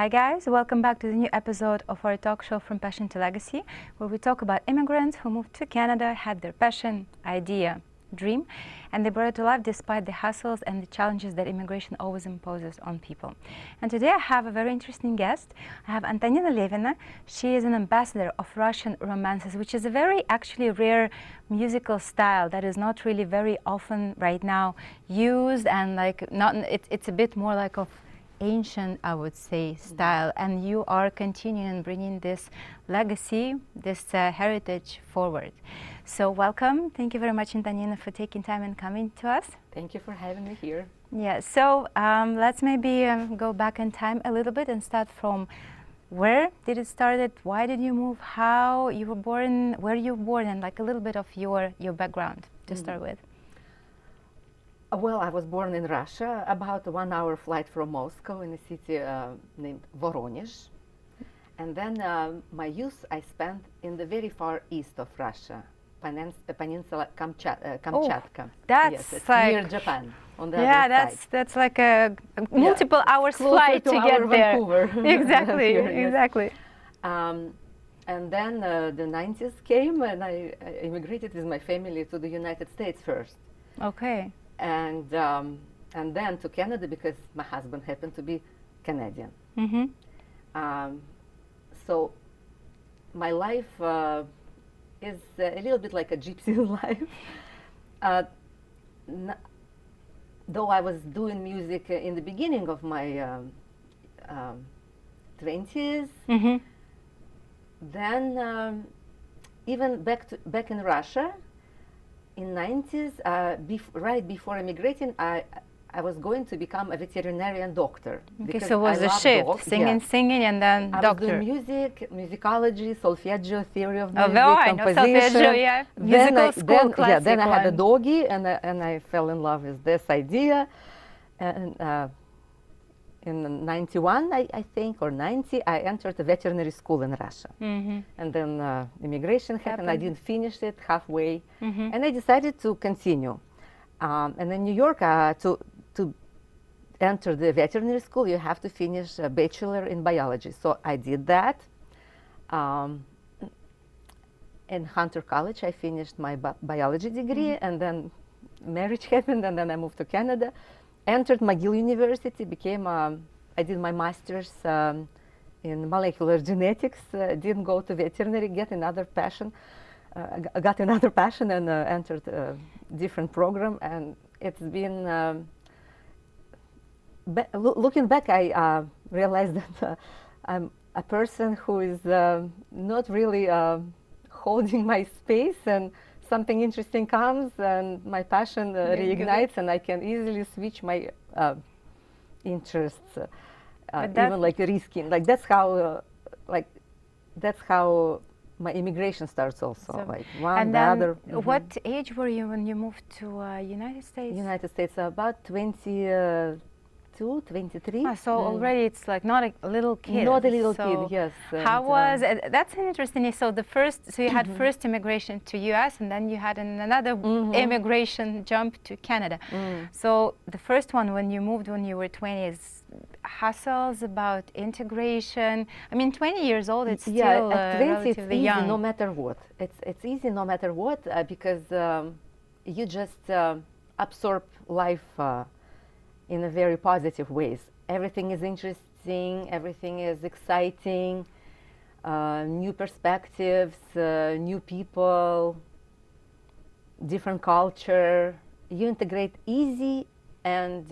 Hi guys, welcome back to the new episode of our talk show From Passion to Legacy, where we talk about immigrants who moved to Canada, had their passion, idea, dream, and they brought it to life despite the hassles and the challenges that immigration always imposes on people. And today I have a very interesting guest. I have Antonina Levina. She is an ambassador of Russian romances, which is a very actually rare musical style that is not really very often right now used, and it's a bit more like of ancient, I would say, style, and you are continuing bringing this legacy, this heritage forward. So welcome. Thank you very much, Antonina, for taking time and coming to us. Thank you for having me here. Yeah, so let's maybe go back in time a little bit and start from where did it started, why did you move, how you were born, where you were born, and like a little bit of your background to start with. Well, I was born in Russia, about a 1-hour flight from Moscow, in a city named Voronezh. And then my youth I spent in the very far east of Russia, peninsula Kamchatka. Oh, that's yes, it's like near Japan, on the other side. That's like a multiple hours flight to get there. Vancouver. Exactly, Here, yes. exactly. And then the 90s came, and I immigrated with my family to the United States first. Okay. And then to Canada because my husband happened to be Canadian. Mm-hmm. So my life is a little bit like a gypsy life. Though I was doing music in the beginning of my 20s, Mm-hmm. then even back in Russia, in 90s, right before immigrating, I was going to become a veterinarian doctor. Okay, so it was a shift, singing, and then I doctor. was doing music, musicology, solfeggio, theory of music, I know composition. solfeggio, yeah. Musical school, classic then I had a one. doggy, and I fell in love with this idea. And in 91, I think, or 90, I entered a veterinary school in Russia. Mm-hmm. And then immigration happened. I didn't finish it halfway. Mm-hmm. And I decided to continue. And in New York, to enter the veterinary school, you have to finish a bachelor in biology. So I did that. In Hunter College, I finished my biology degree, and then marriage happened, and then I moved to Canada. Entered McGill University, I did my master's in molecular genetics, didn't go to veterinary, got another passion and entered a different program. And it's been, looking back, I realized that I'm a person who is not really holding my space, and something interesting comes and my passion reignites, and I can easily switch my interests, even like risking. Like that's how my immigration starts also. So, like one, and the then other. what age were you when you moved to United States? United States, about 22, 23. So already it's like not a little kid. Not a little so kid, yes. How was that's an interesting. So you had first immigration to US, and then you had another immigration jump to Canada. So the first one, when you moved when you were 20, is hassles about integration. I mean, 20 years old, it's still at 20 relatively it's easy young. no matter what. It's easy no matter what, because you just absorb life in a very positive ways. Everything is interesting, everything is exciting, new perspectives, new people, different culture. You integrate easy, and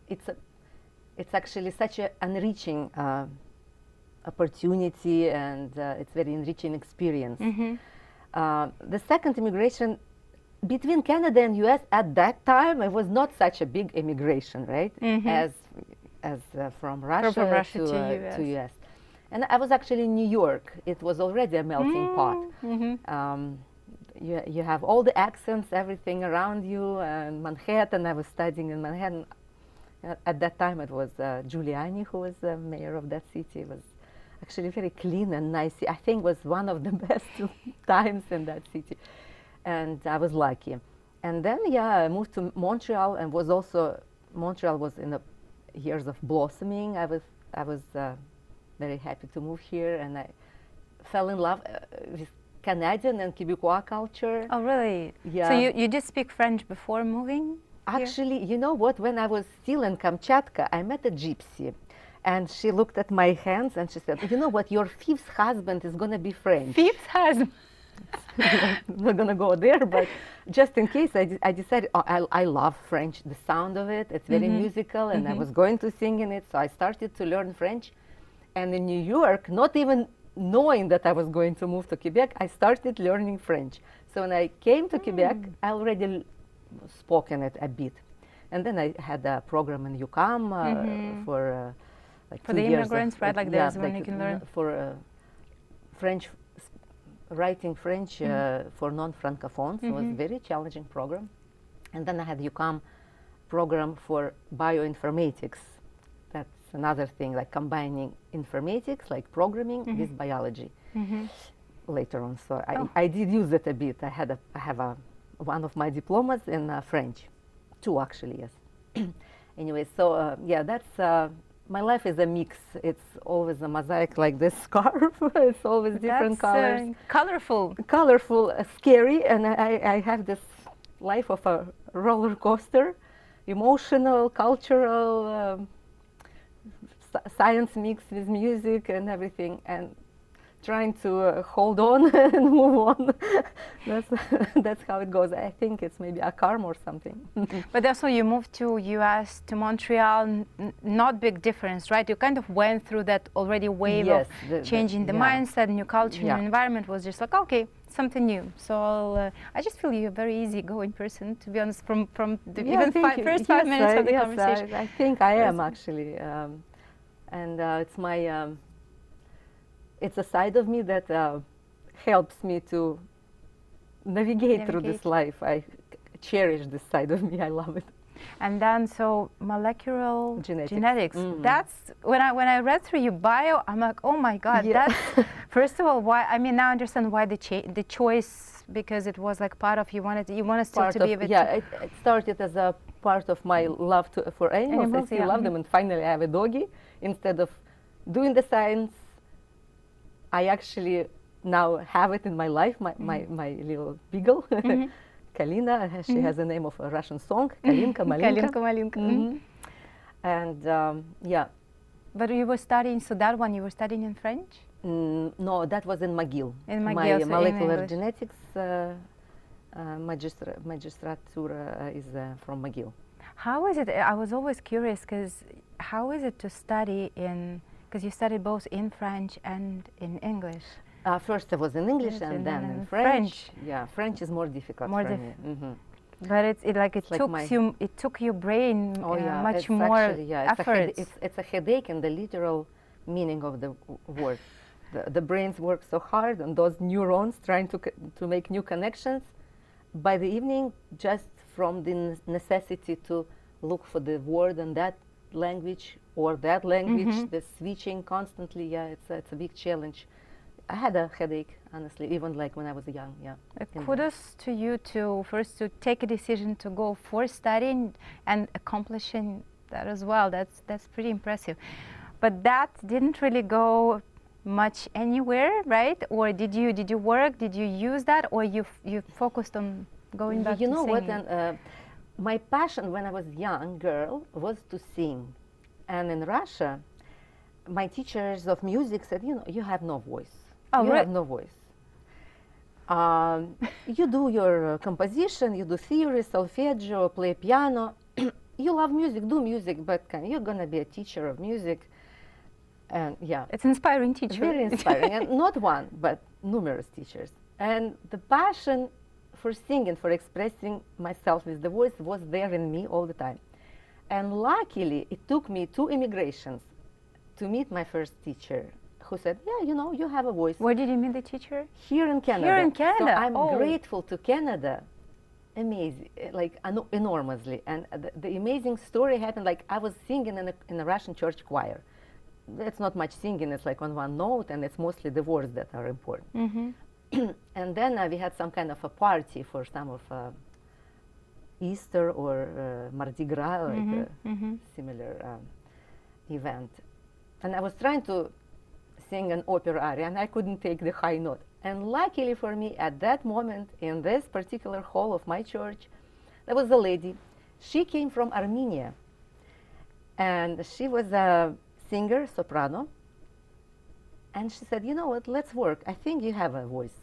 it's actually such an enriching opportunity, and it's very enriching experience. The second immigration between Canada and US at that time, it was not such a big immigration, right? As from Russia, to US. And I was actually in New York. It was already a melting pot. You have all the accents, everything around you, and Manhattan. I was studying in Manhattan. At that time, it was Giuliani who was the mayor of that city. It was actually very clean and nice. I think it was one of the best times in that city. And I was lucky. And then, I moved to Montreal, and Montreal was in the years of blossoming. I was I was very happy to move here, and I fell in love with Canadian and Quebecois culture. Oh, really? Yeah. So you did speak French before moving here? Actually, you know what? When I was still in Kamchatka, I met a gypsy. And she looked at my hands and she said, you know what? Your fifth husband is going to be French. Fifth husband? I'm not going to go there, but just in case, I decided, I love French, the sound of it. It's very musical, and I was going to sing in it. So I started to learn French. And in New York, not even knowing that I was going to move to Quebec, I started learning French. So when I came to Quebec, I already spoken it a bit. And then I had a program in UQAM for like for 2 the years immigrants, right? Like there's when you can learn. For French, writing French for non-francophones. It was a very challenging program. And then I had UQAM program for bioinformatics. That's another thing, like combining informatics, like programming, with biology later on. So I did use it a bit. I have one of my diplomas in French, 2 actually, yes. Anyway, so yeah, that's my life is a mix. It's always a mosaic like this scarf. It's always different colors. Colorful. Colorful, scary, and I have this life of a roller coaster, emotional, cultural, science mix with music and everything, and trying to hold on and move on. That's how it goes. I think it's maybe a karma or something. But also you moved to US, to Montreal, not big difference, right? You kind of went through that already wave of changing the mindset, new culture, new environment was just like, okay, something new. So I just feel you're a very easy-going person, to be honest, from the first 5 minutes of the conversation. I think I am actually. And it's my, it's a side of me that helps me to navigate through this life. I cherish this side of me. I love it. And then, so molecular genetics. That's when I read through your bio, I'm like, oh my God, that's first of all, why? I mean, now I understand why the choice, because it was like part of you wanted still to be a bit. Yeah, it started as a part of my love for animals. I still love them, and finally I have a doggy. Instead of doing the science, I actually now have it in my life. My little beagle. Kalina, she has the name of a Russian song, Kalinka, Malinka. Kalinka, Malinka. And yeah. But you were studying, so that one you were studying in French? No, that was in McGill. In McGill, my so molecular genetics magistratura is from McGill. How is it? I was always curious, because how is it to study in, because you studied both in French and in English? First I was in English and then in French. Yeah, French is more difficult for me. But it took your brain much more effort. It's a headache in the literal meaning of the word. The brains work so hard, and those neurons trying to make new connections. By the evening, just from the necessity to look for the word in that language or that language, the switching constantly, it's a big challenge. I had a headache, honestly, even like when I was young, Kudos to you to take a decision to go for studying and accomplishing that as well. That's pretty impressive. But that didn't really go much anywhere, right? Or did you work? Did you use that, or you focused on going back to singing? You know what? My passion when I was a young girl was to sing, and in Russia, my teachers of music said, you have no voice. Oh, you have no voice. You do your composition, you do theory, solfeggio, play piano. You love music, do music, but you're gonna be a teacher of music. And it's an inspiring teacher. Very inspiring, and not one, but numerous teachers. And the passion for singing, for expressing myself with the voice was there in me all the time. And luckily, it took me 2 immigrations to meet my first teacher, who said, you have a voice. Where did you meet the teacher? Here in Canada. Here in Canada. So I'm grateful to Canada, amazing, like enormously. And the amazing story happened, like I was singing in a Russian church choir. It's not much singing, it's like on one note, and it's mostly the words that are important. And then we had some kind of a party for some of Easter or Mardi Gras, like a similar event. and I was trying to sing an opera aria, and I couldn't take the high note. And luckily for me, at that moment, in this particular hall of my church, there was a lady. She came from Armenia, and she was a singer, soprano. And she said, you know what, let's work. I think you have a voice.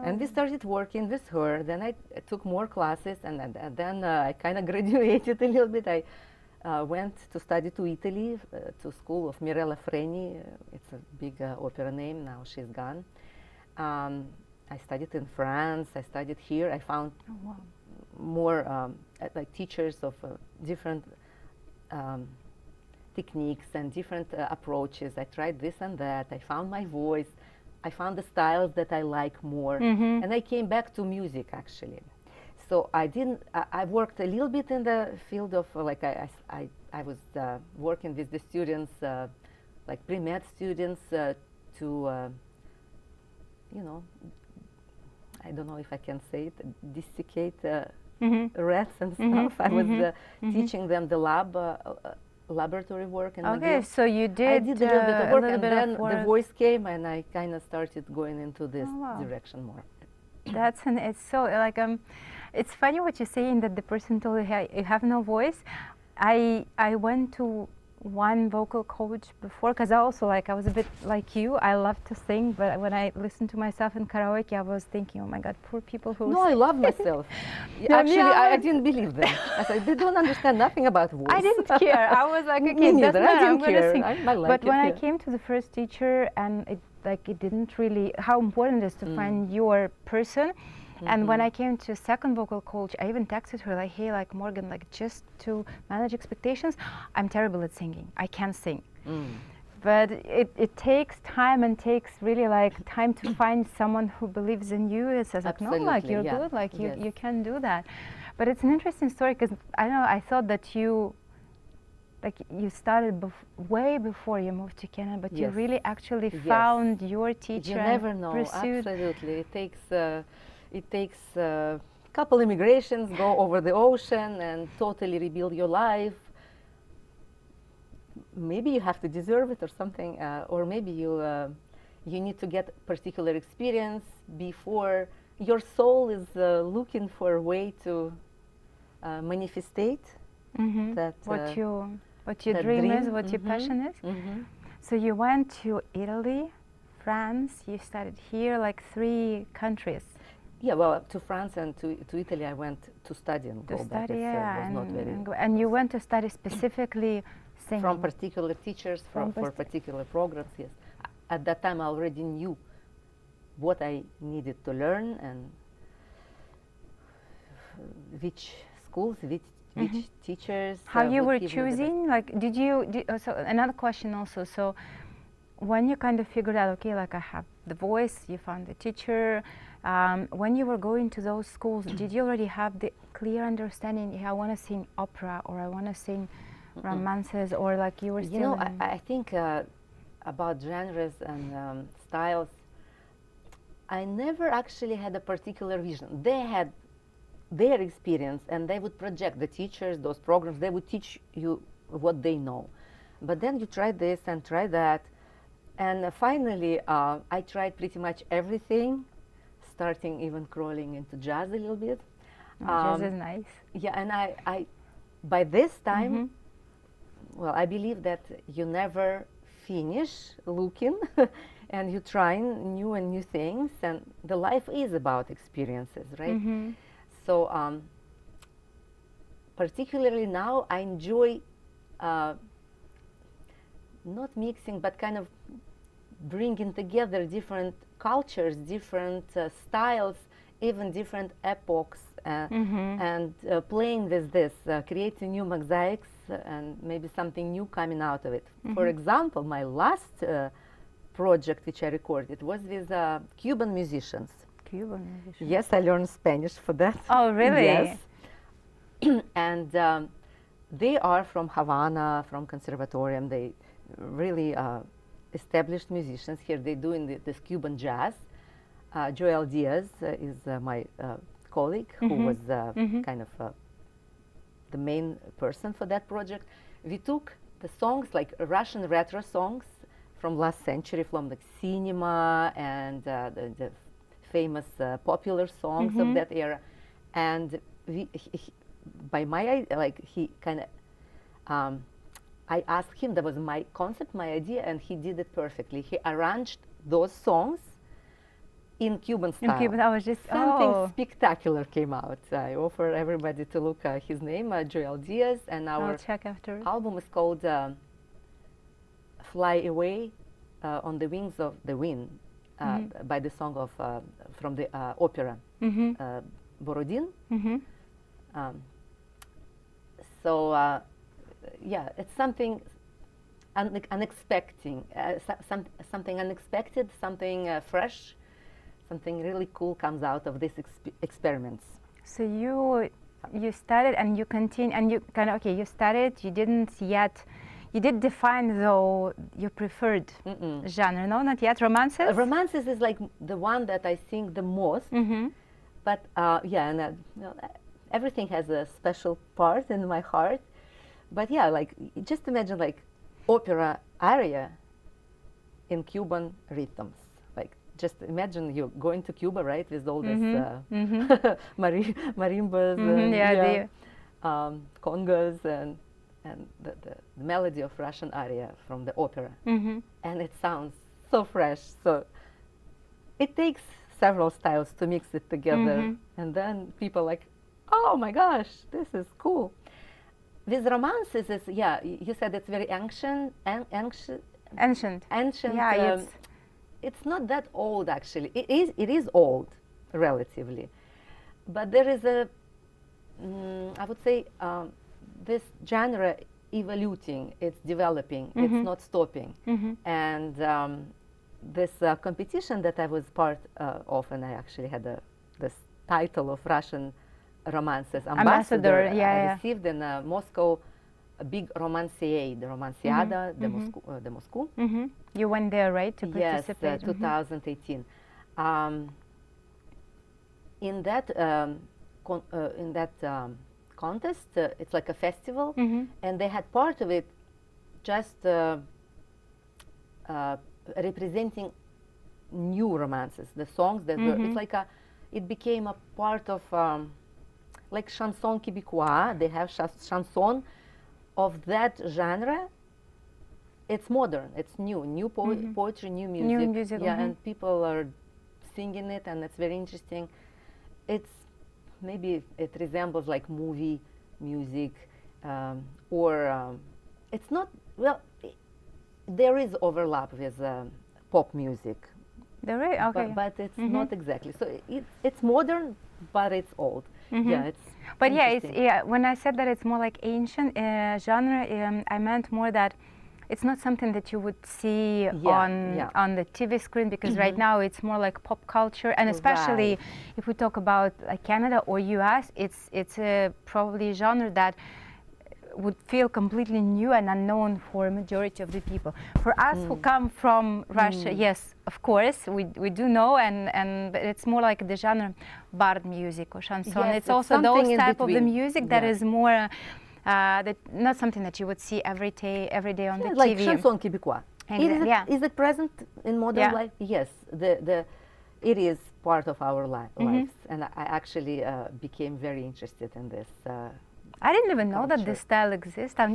And we started working with her. Then I took more classes, and then I kind of graduated a little bit. I went to study to Italy, to school of Mirella Freni. It's a big opera name, now she's gone. I studied in France, I studied here. I found more like teachers of different techniques and different approaches. I tried this and that. I found my voice. I found the styles that I like more. And I came back to music, actually. So I worked a little bit in the field of, like I was working with the students, like pre-med students to, you know, I don't know if I can say it, dissecate rats and stuff. I was teaching them the laboratory work. And okay, so you did, I did a little bit of work, and then the voice came, and I kind of started going into this direction more. It's so like it's funny what you're saying, that the person told you, hey, you have no voice. I went to one vocal coach before, because I also, like, I was a bit like you. I love to sing, but when I listened to myself in karaoke, I was thinking, oh my God, poor people who No, I love myself. Actually, I didn't believe them. I said, they don't understand nothing about voice. I didn't care. I was like, okay, neither. that's I I'm didn't going to care. sing. I like But it, when I came to the first teacher, and it didn't really, how important it is to find your person. And when I came to a second vocal coach, I even texted her like, hey, like, Morgan, like, just to manage expectations, I'm terrible at singing. I can't sing. But it takes time, and takes really like time to find someone who believes in you. It says like, no, like, you're good, like you can do that. But it's an interesting story, because I know I thought that you started way before you moved to Canada, but you really actually found your teacher. You never know. Absolutely, it takes a couple immigrations, go over the ocean, and totally rebuild your life. Maybe you have to deserve it or something, or maybe you need to get particular experience before your soul is looking for a way to manifestate that what your dream is, what your passion is. So you went to Italy, France. You studied here, like 3 countries. Yeah, well, to France and to Italy, I went to study and go back. And you went to study specifically singing? From particular teachers, for particular programs, yes. At that time, I already knew what I needed to learn, and which schools, which teachers. How you were choosing? Like, so another question also. So when you kind of figured out, okay, like, I have the voice, you found the teacher. When you were going to those schools, did you already have the clear understanding, I want to sing opera, or I want to sing romances, or like you were still? You know, I think about genres and styles, I never actually had a particular vision. They had their experience, and they would project, the teachers, those programs, they would teach you what they know. But then you try this and try that. And finally, I tried pretty much everything, starting even crawling into jazz a little bit. Jazz is nice. Yeah, and I by this time, well, I believe that you never finish looking, and you trying new and new things, and the life is about experiences, right? So particularly now, I enjoy not mixing, but kind of bringing together different cultures, different styles, even different epochs, and playing with this, creating new mosaics, and maybe something new coming out of it. For example, my last project which I recorded was with Cuban musicians. Cuban musicians? Yes, I learned Spanish for that. Oh, really? Yes. And they are from Havana, from Conservatorium. They really established musicians here. They're doing this Cuban jazz. Joel Diaz is my colleague, who was kind of the main person for that project. We took the songs, like Russian retro songs from last century, from the cinema and the famous popular songs of that era. And by my like he kind of, I asked him, that was my concept, my idea, and he did it perfectly. He arranged those songs in Cuban style. In Cuban, I was just Something spectacular came out. I offer everybody to look at his name, Joel Diaz, and our I'll check after. album is called "Fly Away on the Wings of the Wind," by the song of from the opera Borodin. So yeah, it's something unexpected, something unexpected, something fresh. Something really cool comes out of these experiments. So you started and you continue and you kind of, okay, you started, you didn't yet, you did define though your preferred genre, no, not yet, romances? Romances is like the one that I sing the most, but yeah, and you know, everything has a special part in my heart. But yeah, like just imagine like opera aria in Cuban rhythms. Just imagine you going to Cuba, right, with all this marimbas, and, congas, and the melody of Russian aria from the opera, and it sounds so fresh. So it takes several styles to mix it together, and then people are like, oh my gosh, this is cool. With romances, is yeah, you said it's very ancient. Yeah, it's not that old, actually. It is old, relatively. But there is a, I would say, this genre evolving, it's developing, it's not stopping. And this competition that I was part of, and I actually had this title of Russian Romances Ambassador, I received in Moscow a Big Romansiada, the Moscow. You went there, right, to participate? Yes, 2018. In that contest, it's like a festival, and they had part of it just representing new romances, the songs that were. It's like it became a part of like chanson québécois. They have chanson of that genre. It's modern, it's new poetry, new music. New music, yeah, and people are singing it, and it's very interesting. It's maybe it resembles like movie music, or it's not, well, there is overlap with pop music. There is, okay. But it's not exactly. So it's modern, but it's old. Yeah, it's. But yeah, it's, when I said that it's more like ancient genre, I meant more that it's not something that you would see on the TV screen, because right now it's more like pop culture, and especially if we talk about Canada or US, it's probably a genre that would feel completely new and unknown for a majority of the people. For us who come from Russia, yes, of course, we do know, but it's more like the genre bard music or chanson. Yes, it's also those type of the music that is more not something that you would see every day on the like TV. Chanson québécois. Is it present in modern life? Yes, it is part of our lives, and I actually became very interested in this. I didn't even know that this style exists. I'm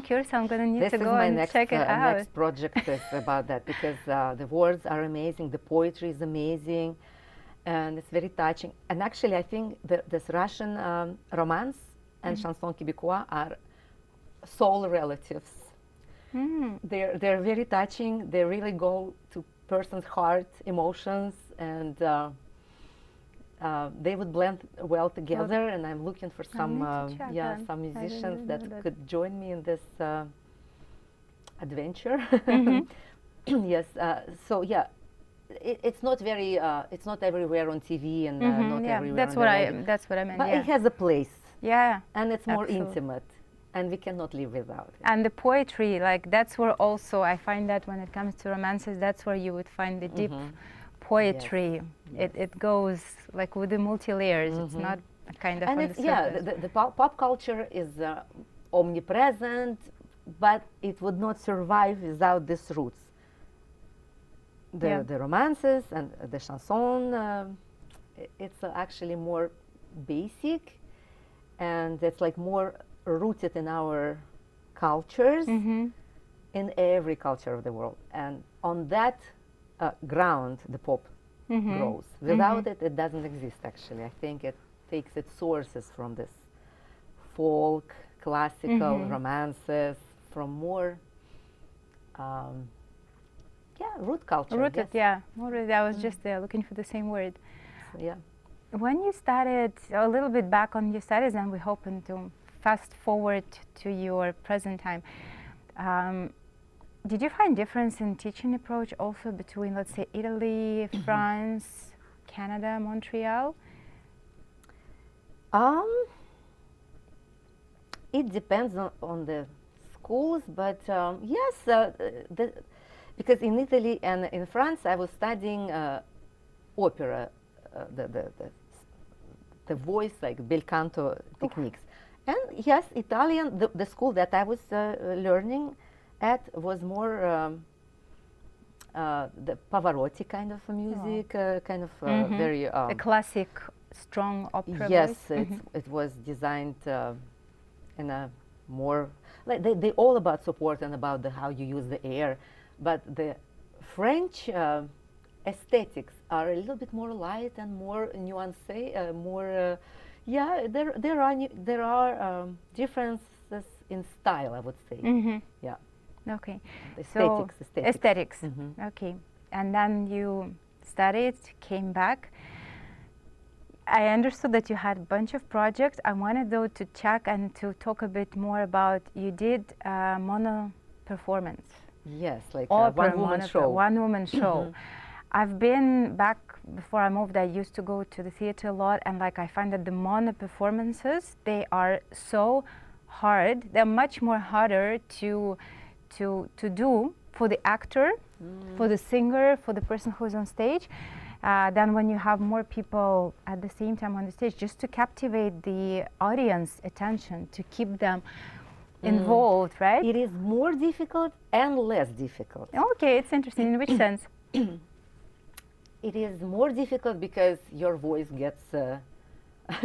curious. I'm going to need to go and check it out. Next project is about that, because the words are amazing, the poetry is amazing, and it's very touching. And actually, I think this Russian romance and chanson québécois are soul relatives. They're very touching. They really go to person's heart, emotions, and they would blend well together. And I'm looking for some some musicians that could join me in this adventure. Yes. So yeah. It's not very. It's not everywhere on TV and not everywhere. That's what I meant. But it has a place. Yeah. And it's more intimate, and we cannot live without it. And the poetry, like that's where also I find that when it comes to romances, that's where you would find the deep poetry. Yes. It goes like with the multi-layers. It's not a kind of. And it's the pop culture is omnipresent, but it would not survive without these roots. The romances and the chanson, it's actually more basic, and it's like more rooted in our cultures, in every culture of the world. And on that ground, the pop grows. Without it, it doesn't exist, actually. I think it takes its sources from this folk, classical, romances, from more root culture. Rooted, yes. Rooted, I was just looking for the same word. So, yeah. When you started, a little bit back on your studies, and we're hoping to fast forward to your present time, did you find difference in teaching approach also between, let's say, Italy, France, Canada, Montreal? It depends on the schools, but yes, because in Italy and in France I was studying opera, the voice, like bel canto techniques. And yes, Italian, the school that I was learning at was more the Pavarotti kind of music, kind of very... a classic, strong opera yes, voice? it was designed in a more... Like they all about support and about how you use the air, but the French aesthetics are a little bit more light and more nuanced, more... yeah, there are differences in style, I would say. Yeah. Okay. Aesthetics. Okay. And then you studied, came back. I understood that you had a bunch of projects. I wanted, though, to check and to talk a bit more about, you did mono performance. Yes, like a one-woman show. One-woman show. I've been back, before I moved, I used to go to the theater a lot, and like I find that the mono performances, they are so hard. They're much more harder to do for the actor, for the singer, for the person who's on stage, than when you have more people at the same time on the stage, just to captivate the audience attention, to keep them involved, right? It is more difficult and less difficult. Okay, it's interesting. In which sense? It is more difficult because your voice gets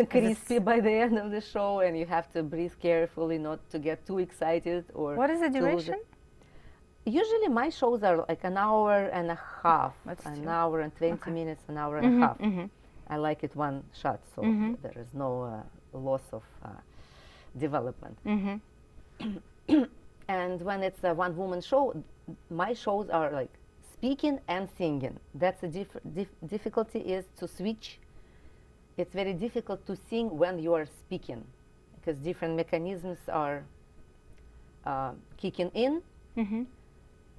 crispy by the end of the show, and you have to breathe carefully not to get too excited. Or what is the duration? Usually my shows are like an hour and a half, an hour and 20 minutes, an hour and a half. I like it one shot, so there is no loss of development. And when it's a one-woman show, my shows are like speaking and singing. That's the difficulty, is to switch. It's very difficult to sing when you are speaking, because different mechanisms are kicking in,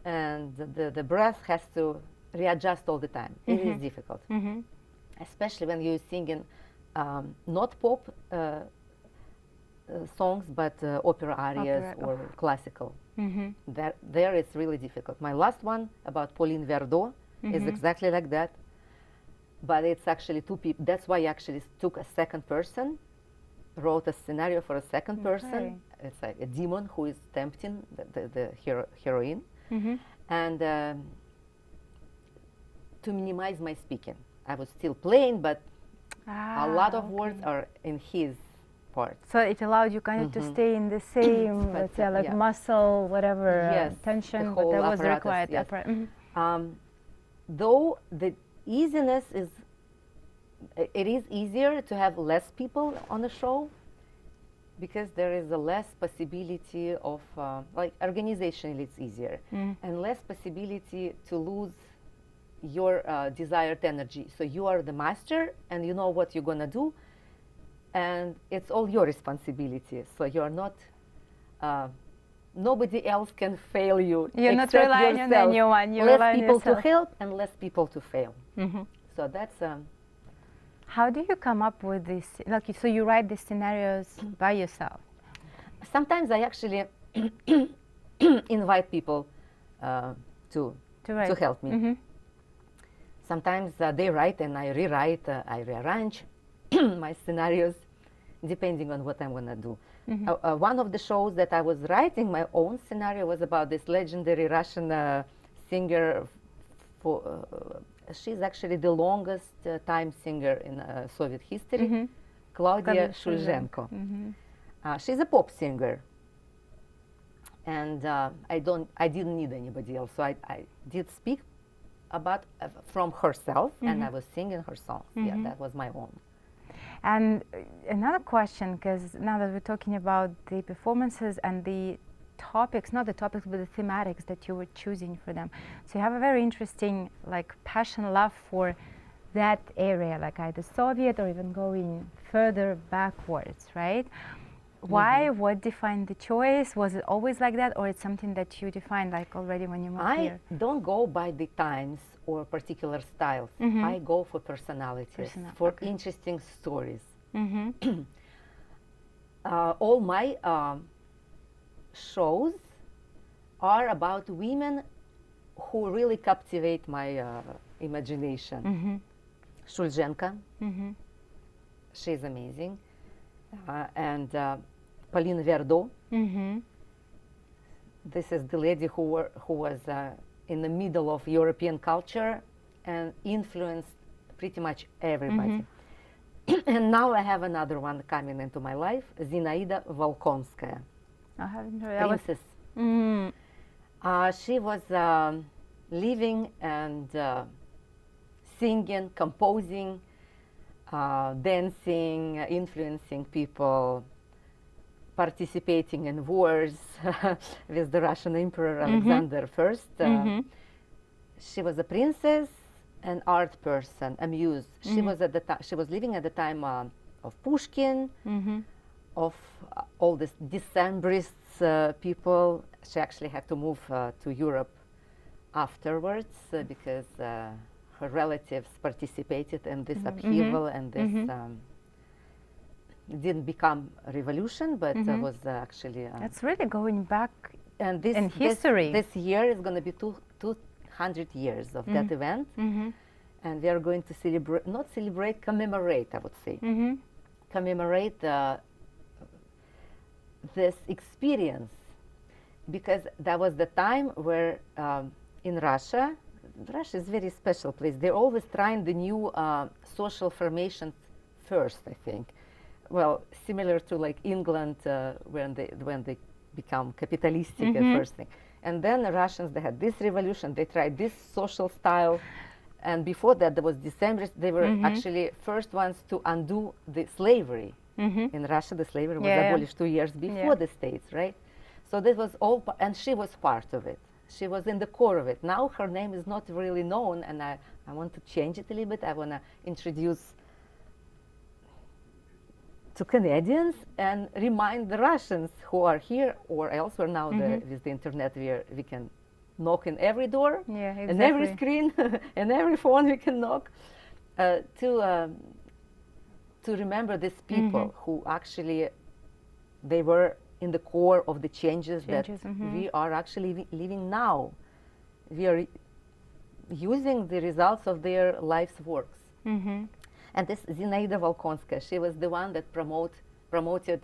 and the breath has to readjust all the time. It is difficult, especially when you're singing not pop songs, but opera arias or classical. There it's really difficult. My last one about Pauline Verdot is exactly like that, but it's actually two people. That's why I actually took a second person, wrote a scenario for a second person. It's like a demon who is tempting the heroine, and to minimize my speaking. I was still playing, but a lot of words are in his part. So it allowed you kind of to stay in the same, let's say, like muscle, whatever, tension, but that was required. Yes. Though the easiness is, it is easier to have less people on the show, because there is a less possibility of, like organizationally it's easier, and less possibility to lose your desired energy. So you are the master and you know what you're gonna do, and it's all your responsibility. So you're not, nobody else can fail you. You're not relying on anyone. You're less people to help and less people to fail. So that's... How do you come up with this? Like, so you write the scenarios by yourself? Sometimes I actually invite people to help me. Sometimes they write and I rewrite, I rearrange my scenarios. depending on what I'm going to do. One of the shows that I was writing my own scenario was about this legendary Russian singer. She's actually the longest time singer in Soviet history, Klavdia Shulzhenko. She's a pop singer, and I didn't need anybody else, so I did speak about from herself, and I was singing her songs. Yeah, that was my own. And another question, because now that we're talking about the performances and the topics, not the topics, but the thematics that you were choosing for them. So you have a very interesting, like, passion, love for that area, like either Soviet or even going further backwards, right? Why? What defined the choice? Was it always like that, or it's something that you defined like already when you moved here? I don't go by the times or particular styles. I go for personalities, for interesting stories. All my shows are about women who really captivate my imagination. Shulzhenko, she's amazing. And Pauline Verdot. This is the lady who was in the middle of European culture and influenced pretty much everybody. And now I have another one coming into my life, Zinaida Volkonskaya. I haven't heard. Princess. She was living and singing, composing, dancing, influencing people, participating in wars with the Russian Emperor Alexander I. She was a princess, an art person, a muse. She was at the she was living at the time of Pushkin, of all these Decembrists people. She actually had to move to Europe afterwards because her relatives participated in this upheaval and this didn't become a revolution, but was actually. That's really going back and this, in history. This year is going to be 200 years of that event, and we are going to celebrate, not celebrate, commemorate, I would say. Commemorate this experience, because that was the time where in Russia is a very special place. They're always trying the new social formations first, I think. Well, similar to like England when they become capitalistic at first thing. And then the Russians, they had this revolution, they tried this social style. And before that, there was Decembrists. They were actually first ones to undo the slavery. In Russia, the slavery was abolished 2 years before the States, right? So this was all, and she was part of it. She was in the core of it. Now her name is not really known, and I want to change it a little bit. I want to introduce to Canadians and remind the Russians who are here or elsewhere now with the internet we can knock in every door, and every screen, and every phone we can knock to remember these people who actually they were in the core of the changes that we are actually living now. We are using the results of their life's works. And this Zinaida Volkonskaya, she was the one that promoted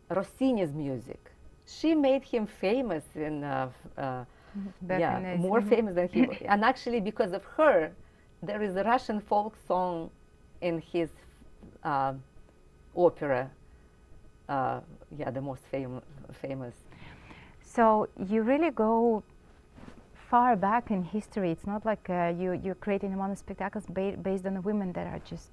Rossini's music. She made him famous in, more famous than he. And actually, because of her, there is a Russian folk song in his opera. The most famous. So you really go far back in history. It's not like you're creating one of the spectacles based on the women that are just,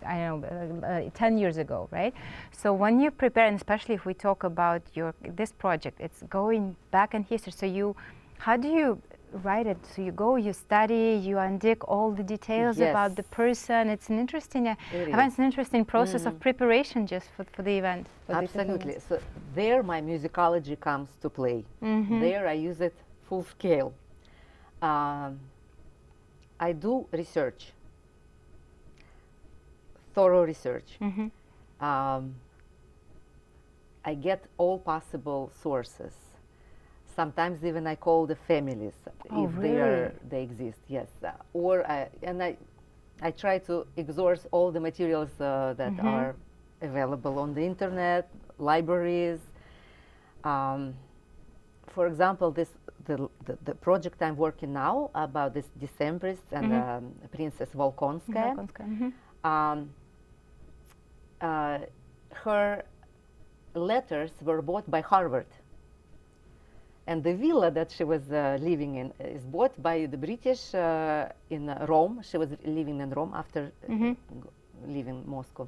I don't know, 10 years ago, right? So when you prepare, and especially if we talk about this project, it's going back in history. So how do you write it? So you go, you study, you undick all the details about the person. It's an interesting, I find it's an interesting process of preparation just for the event. Absolutely. So there my musicology comes to play. There I use it full scale. I do research, thorough research. I get all possible sources. Sometimes even I call the families if they exist. Yes, or I try to exhaust all the materials that are available on the internet, libraries. For example, the project I'm working now about this Decembrist and Princess Volkonskaya. Her letters were bought by Harvard. And the villa that she was living in is bought by the British in Rome. She was living in Rome after leaving Moscow.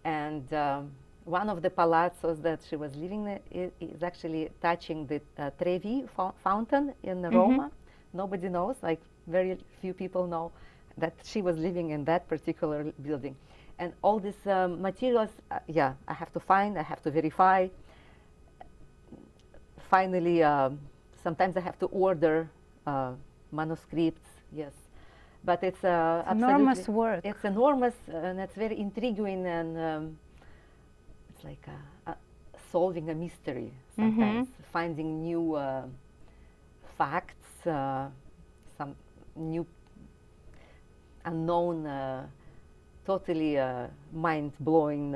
And one of the palazzos that she was living in is actually touching the Trevi fountain in Rome. Nobody knows, like very few people know that she was living in that particular building. And all these materials, I have to find, I have to verify. Finally, sometimes I have to order manuscripts, yes. But it's enormous work. It's enormous, and it's very intriguing, and it's like solving a mystery sometimes, finding new facts, some new unknown, totally mind-blowing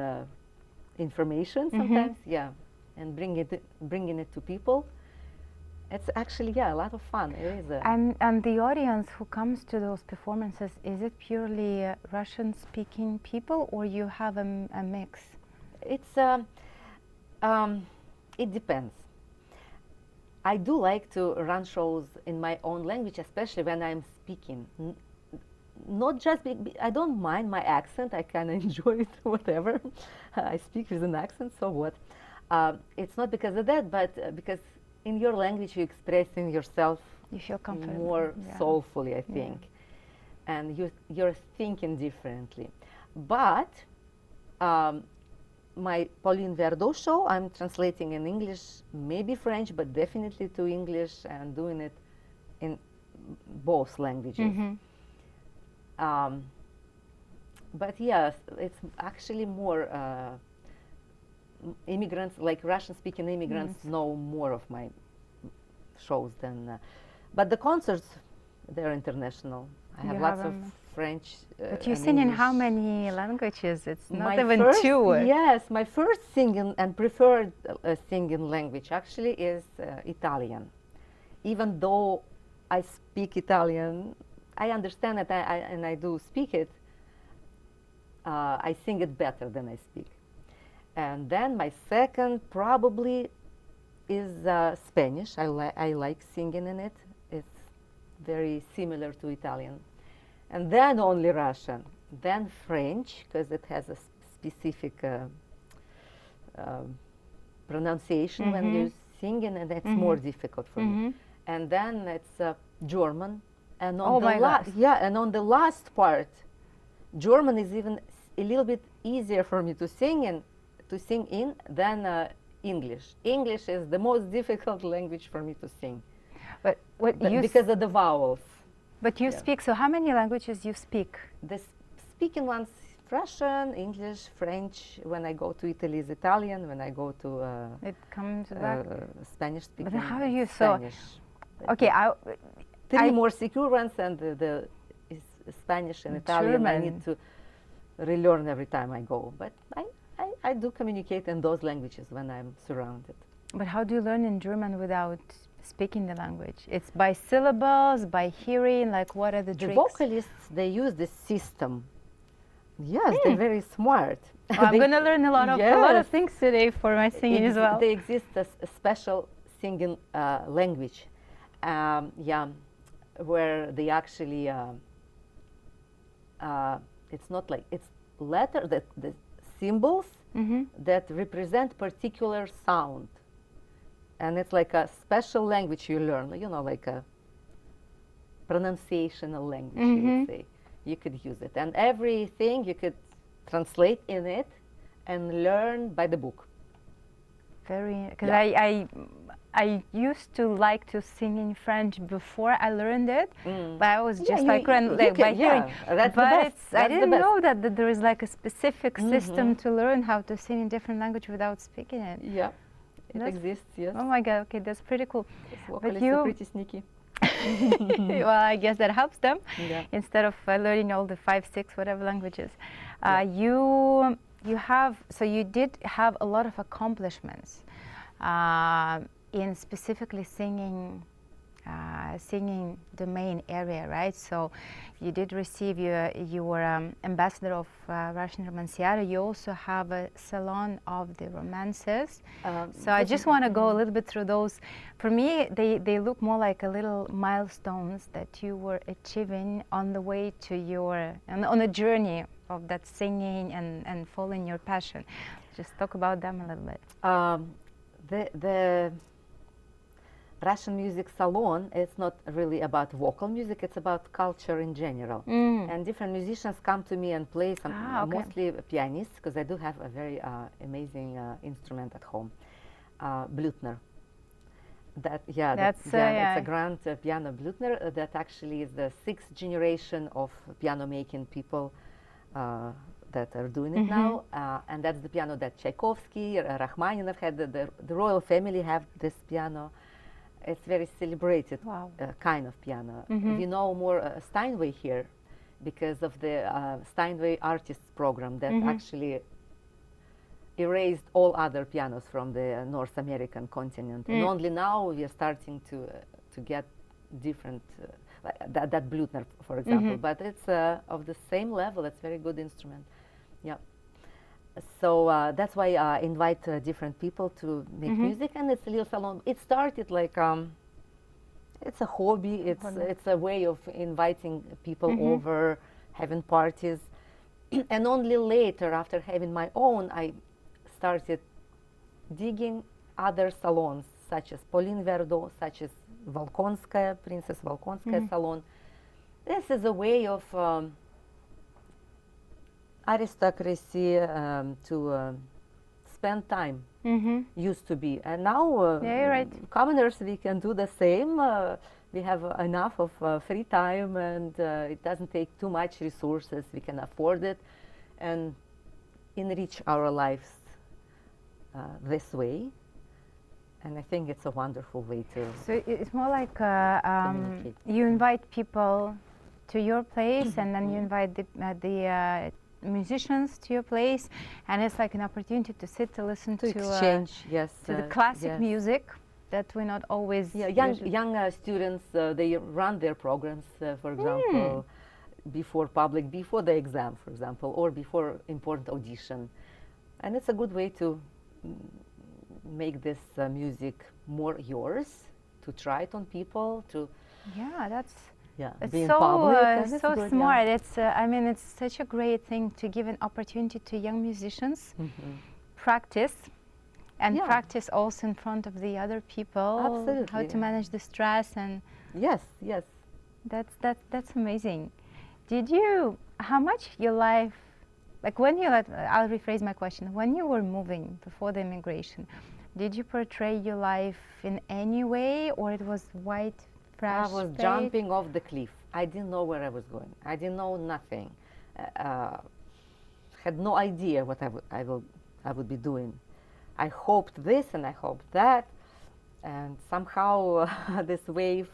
information sometimes, and bringing it to people. It's actually, a lot of fun. It is. And the audience who comes to those performances, is it purely Russian-speaking people, or you have a mix? It's it depends. I do like to run shows in my own language, especially when I'm speaking. Not just, I don't mind my accent. I can enjoy it, whatever. I speak with an accent, so what? It's not because of that, but because in your language you expressing yourself, you feel comfortable more soulfully, I think, and you're thinking differently. But my Pauline Verdot show, I'm translating in English, maybe French, but definitely to English, and doing it in both languages. But yes, it's actually more immigrants, like Russian-speaking immigrants, know more of my shows than. But the concerts, they're international. I have lots of French. But you sing in how many languages? It's not even first, two. Yes, my first singing and preferred singing language actually is Italian. Even though I speak Italian, I understand it, and I do speak it. I sing it better than I speak. And then my second probably is Spanish. I like singing in it. It's very similar to Italian. And then only Russian. Then French, because it has a specific pronunciation when you're singing, and it's more difficult for me. And then it's German. And on and on the last part, German is even a little bit easier for me to sing in than English. English is the most difficult language for me to sing. But because of the vowels. But you speak, so how many languages you speak? The speaking ones, Russian, English, French. When I go to Italy, is Italian. When I go to it comes back Spanish speaking. But how are you Spanish. Okay, three more secure ones, and the Spanish and Italian. German. I need to relearn every time I go. But I do communicate in those languages when I'm surrounded. But how do you learn in German without speaking the language? It's by syllables, by hearing, like what are the tricks? The vocalists, they use this system. Yes, they're very smart. I'm going to learn a lot of things today for my singing as well. There exists a special singing language, where they actually, it's not like, it's letter, the symbols that represent particular sound. And it's like a special language you learn, like a pronunciational language, you would say. You could use it. And everything you could translate in it and learn by the book. Because I used to like to sing in French before I learned it, but I was just by hearing. That's but the best. I didn't know that there is like a specific system to learn how to sing in different language without speaking it. Yeah, it exists, yes. Oh my God, okay, that's pretty cool. Vocalists are pretty sneaky. Well, I guess that helps them Yeah. instead of learning all the 5, 6, whatever languages. You have, so you did have a lot of accomplishments in specifically singing the main area, right? So you did receive you were ambassador of Russian Romansiada. You also have a salon of the romances. So I just want to go a little bit through those. For me, they look more like a little milestones that you were achieving on the way to your on a journey of that singing and following your passion. Just talk about them a little bit. The Russian Music Salon, it's not really about vocal music, it's about culture in general. And different musicians come to me and play, some mostly pianists, because I do have a very amazing instrument at home, Blüthner. It's a grand piano Blüthner that actually is the 6th generation of piano making people that are doing it now. And that's the piano that Tchaikovsky, Rachmaninoff had, the royal family have this piano. It's very celebrated kind of piano. We know more Steinway here because of the Steinway Artists Program that actually erased all other pianos from the North American continent. And only now we are starting to get different, that Blüthner, for example. But it's of the same level. It's a very good instrument. Yeah. So that's why I invite different people to make music, and it's a little salon. It started like it's a hobby. It's a way of inviting people over, having parties, and only later, after having my own, I started digging other salons, such as Pauline Verdot, such as Volkonskaya, Princess Volkonskaya Salon. This is a way of aristocracy to spend time. Used to be, and now commoners, we can do the same. We have enough of free time, and it doesn't take too much resources. We can afford it and enrich our lives this way. And I think it's a wonderful way to. So it's more like you invite people to your place, and then you invite the musicians to your place, and it's like an opportunity to sit to listen to exchange, to the classic music that we're not always young students, they run their programs, for example, before the exam, for example, or before important audition, and it's a good way to make this music more yours, to try it on people, to it's so good, smart. It's I mean, it's such a great thing to give an opportunity to young musicians practice and practice also in front of the other people. Absolutely. How to manage the stress and yes. That's amazing. Did you, how much your life, like when you I'll rephrase my question, when you were moving before the immigration, did you portray your life in any way, or it was white? I was jumping off the cliff. I didn't know where I was going. I didn't know nothing. Had no idea what I would be doing. I hoped this and I hoped that, and somehow this wave,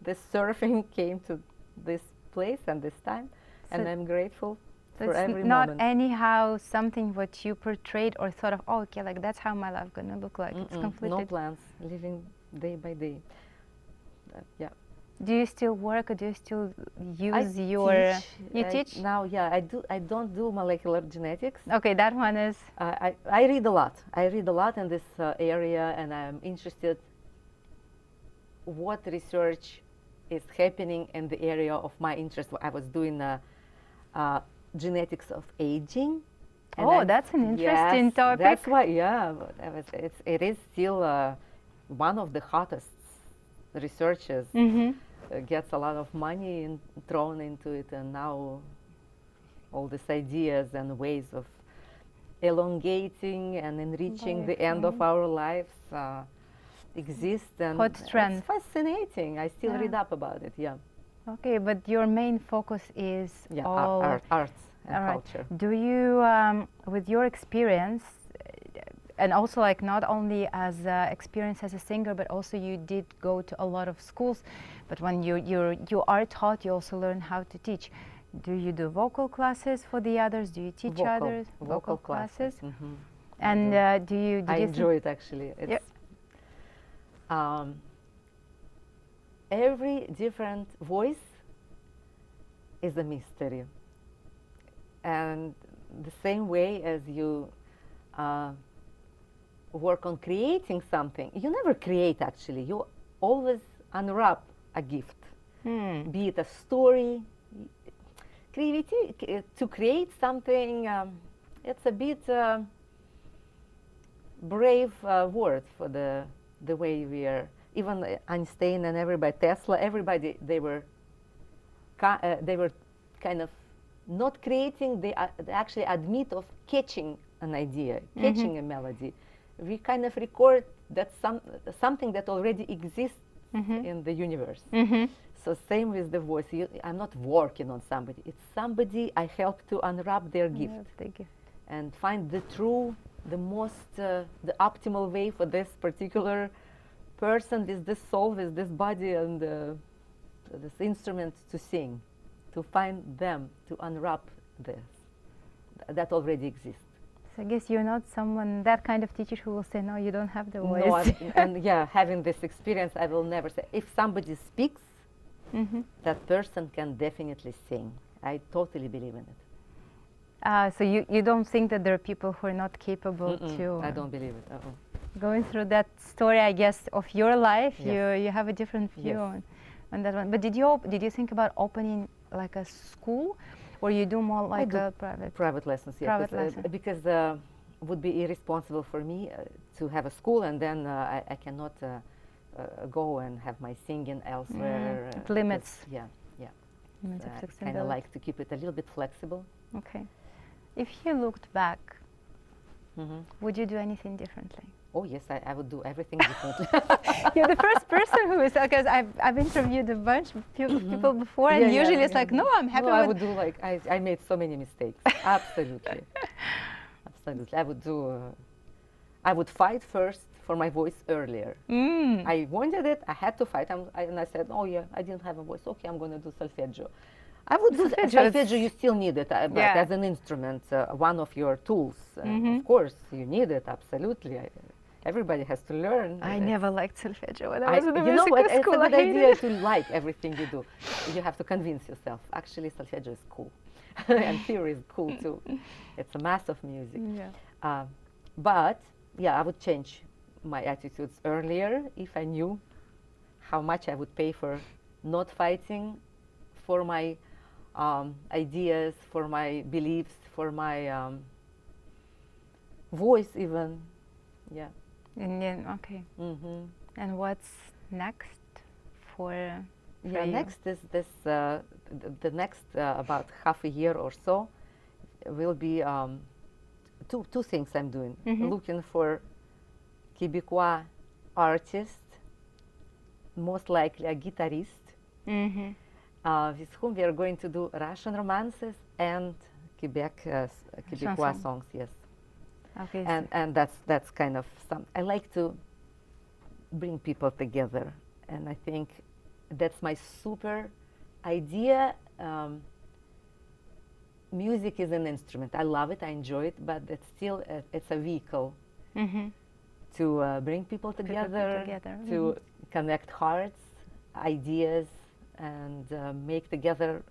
this surfing came to this place and this time, and I'm grateful for every not moment. Anyhow something what you portrayed or thought of, oh, okay, like that's how my life gonna look like. It's completely no plans, living day by day. Yeah. Do you still work, or do you still use you teach? Now, I don't do molecular genetics. Okay, that one is. I read a lot. I read a lot in this area, and I'm interested what research is happening in the area of my interest. I was doing genetics of aging. Oh, that's an interesting topic. That's why, it is still one of the hottest researches. Gets a lot of money thrown into it, and now all these ideas and ways of elongating and enriching the end of our lives exist, and hot trend. It's fascinating. I still read up about it. Okay, but your main focus is arts and culture. Do you, with your experience, and also like not only as experience as a singer, but also you did go to a lot of schools. But when you are taught, you also learn how to teach. Do you do vocal classes for the others? Do you teach others? Vocal classes. And do you I enjoy it actually. It's every different voice is a mystery, and the same way as you work on creating something, you never create actually. You always unwrap a gift, be it a story. Creativity, to create something, it's a bit brave word for the way we are. Even Einstein and everybody, Tesla, everybody, they were kind of not creating. They actually admit of catching an idea, catching a melody. We kind of record that something that already exists in the universe. So same with the voice. I'm not working on somebody. It's somebody I help to unwrap their gift and find the true, the most, the optimal way for this particular person with this soul, with this body and this instrument to sing, to find them, to unwrap this that already exists. So I guess you're not someone, that kind of teacher who will say, no, you don't have the voice. No, and yeah, having this experience, I will never say. If somebody speaks, that person can definitely sing. I totally believe in it. So you don't think that there are people who are not capable to... I don't believe it. Going through that story, I guess, of your life, you have a different view on that one. But did you think about opening like a school, or you do more like a private lessons? Private lessons. Because it would be irresponsible for me to have a school and then I cannot go and have my singing elsewhere. It limits. Limits of flexibility. Kind of like to keep it a little bit flexible. Okay. If you looked back, would you do anything differently? Oh yes, I would do everything differently. You're the first person who is, because I've interviewed a bunch of people before, and usually it's like, no, I'm happy with... I would do like, I made so many mistakes. Absolutely. Absolutely. I would fight first for my voice earlier. I wanted it, I had to fight, and I said, oh yeah, I didn't have a voice, okay, I'm going to do solfeggio. I would do solfeggio, you still need it, but as an instrument, one of your tools. Of course, you need it, absolutely. Everybody has to learn. I never liked solfeggio when I was in the musical school. It's a good idea to like everything you do. You have to convince yourself. Actually, solfeggio is cool. And theory is cool too. It's a mass of music. But yeah, I would change my attitudes earlier if I knew how much I would pay for not fighting for my ideas, for my beliefs, for my voice even. Okay. And what's next for you? Next is this, the next about half a year or so will be two things I'm doing. Looking for Quebecois artist, most likely a guitarist, with whom we are going to do Russian romances and Quebecois songs, yes. Okay. And that's kind of some. I like to bring people together, and I think that's my super idea. Music is an instrument. I love it. I enjoy it, but it's still it's a vehicle to bring people together, to connect hearts, ideas, and make together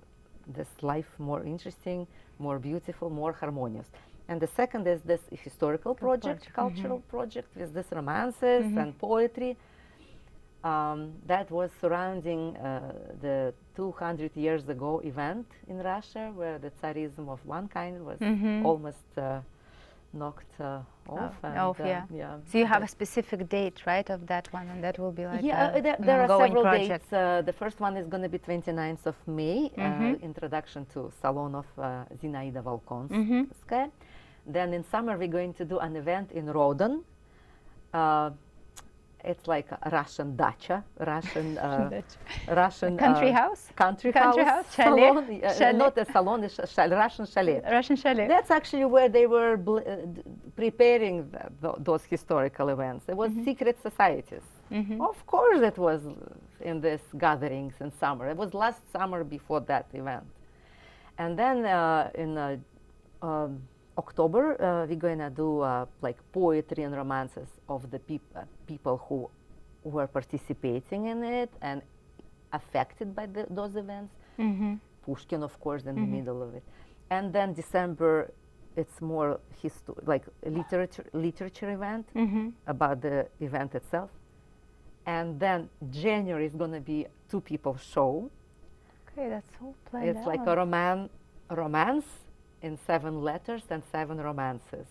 this life more interesting, more beautiful, more harmonious. And the second is this historical project, cultural project with these romances and poetry that was surrounding the 200 years ago event in Russia where the Tsarism of one kind was almost knocked off. So you have a specific date, right, of that one, and that will be like there are several dates. The first one is going to be 29th of May, introduction to Salon of Zinaida Volkonskaya. Then in summer we're going to do an event in Rodon. it's like a Russian dacha, Russian country house? Country Country house, house, chalet, salon, not a salon, it's a Russian chalet. Russian chalet. That's actually where they were preparing those historical events. It was secret societies. Of course it was in these gatherings in summer. It was last summer before that event. And then in October, we're going to do like poetry and romances of the people who were participating in it and affected by those events. Pushkin, of course, in the middle of it. And then December, it's more like a literature event about the event itself. And then January is going to be two people show. Okay, that's all planned It's like a romance in 7 letters and 7 romances.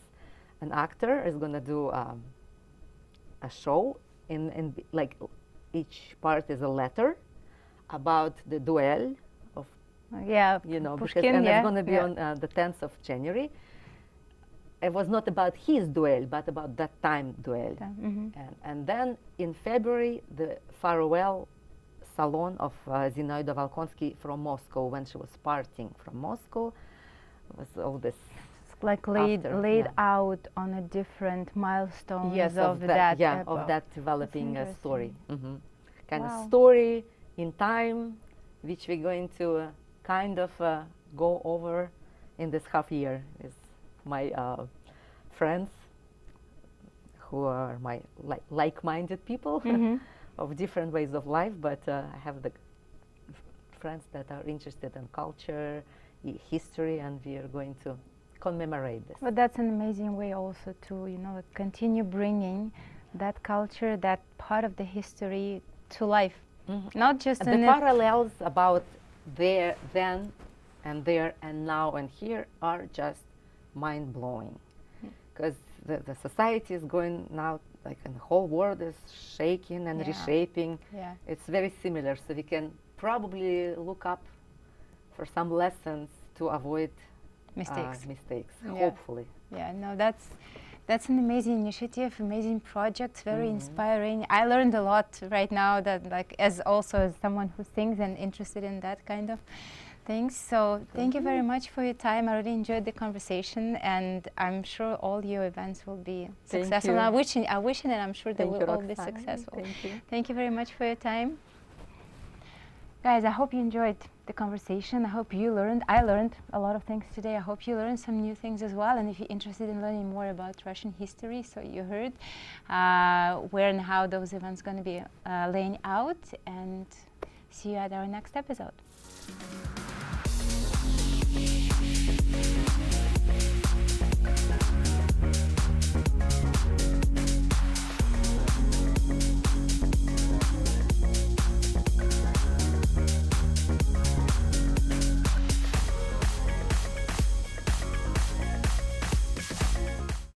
An actor is going to do a show in like each part is a letter about the duel of, you know, Pushkin, because, and it's going to be on the 10th of January. It was not about his duel, but about that time duel. And then in February, the farewell salon of Zinaida Volkonsky from Moscow, when she was parting from Moscow, was all this. It's like laid out on a different milestones of that developing story. Kind of story in time, which we're going to kind of go over in this half year. Is my friends who are my like-minded people of different ways of life, but I have the friends that are interested in culture, history, and we are going to commemorate this. But that's an amazing way also to, you know, continue bringing that culture, that part of the history to life, not just the parallels about there, then, and there, and now, and here are just mind-blowing, because the society is going now, like, and the whole world is shaking and reshaping. It's very similar, so we can probably look up for some lessons to avoid mistakes, hopefully. No, that's an amazing initiative, amazing project, very inspiring. I learned a lot right now, that like as someone who sings and interested in that kind of things. So thank you very much for your time. I really enjoyed the conversation, and I'm sure all your events will be successful. I wish it, and I'm sure they will all be successful. Thank you very much for your time. Guys, I hope you enjoyed the conversation. I hope you learned. I learned a lot of things today. I hope you learned some new things as well. And if you're interested in learning more about Russian history, so you heard where and how those events going to be laying out. And see you at our next episode.